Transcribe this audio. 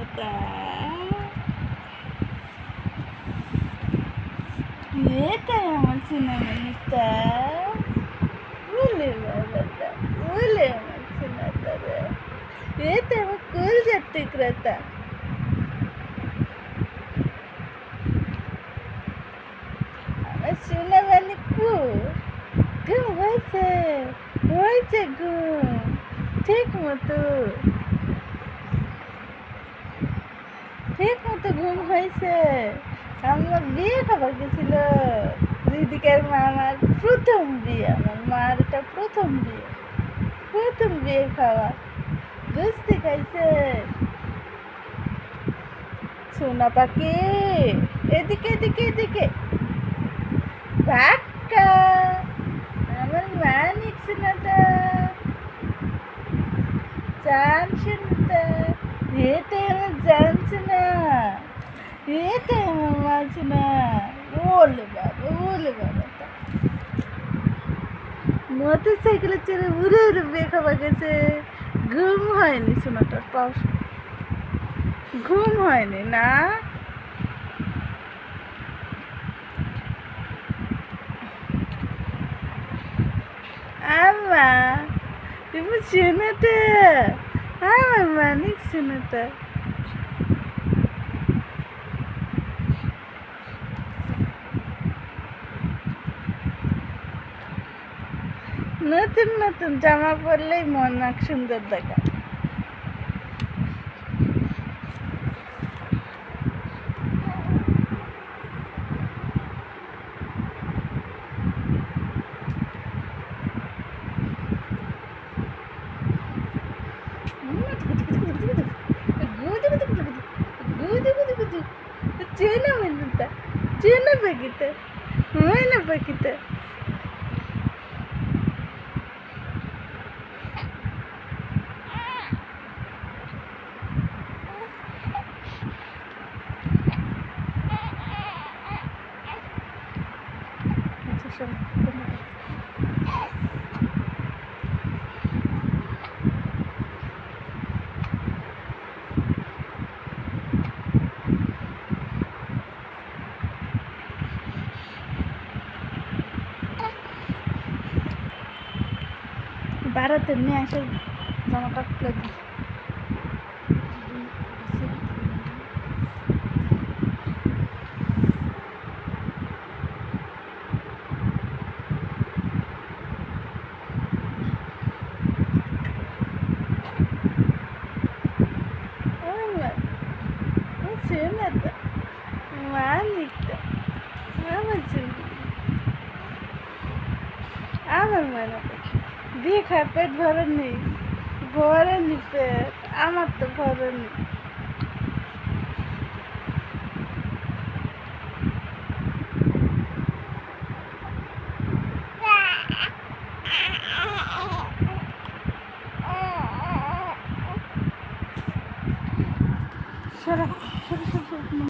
সোনাটা এটাই আমার সোনা মানুষটা বলে বাবাটা বলে আমার সোনাটা রে এটা আমার কলজার টুকরাটা আমার সোনা মানে ঘুম হয়েছে হয়েছে ঘুম ঠিক মতো ঘুম হয়েছে আমার বিয়ে খাবার গেছিল দিদিকার মামার প্রথম বিয়ে আমার মার এটা প্রথম বিয়ে খাওয়া গুস্তি খাইছে সোনা পাখি এদিকে এদিকে এদিকে বাক্কা আমার মানিক সোনাটা জান সোনাটা এতে আমার জানছে না এতে আমার মাছ না বলে বাবা মোটর সাইকেলে চড়ে উড়ে বিয়ে খাওয়া গেছে ঘুম হয়নি সোনাটার পাশ ঘুম হয়নি না আমা তুমি সোনাটা আমার মানিক সোনাটা নতুন জামা পরলেই মন সুন্দর দেখা চেনা পাখিটা বারাতে নিয়ে আসে জামাটা খুলে দিই মানিকটা আমার মানে বিয়ে খায় পেট ভরেনি পেট আমার তো ভরেনি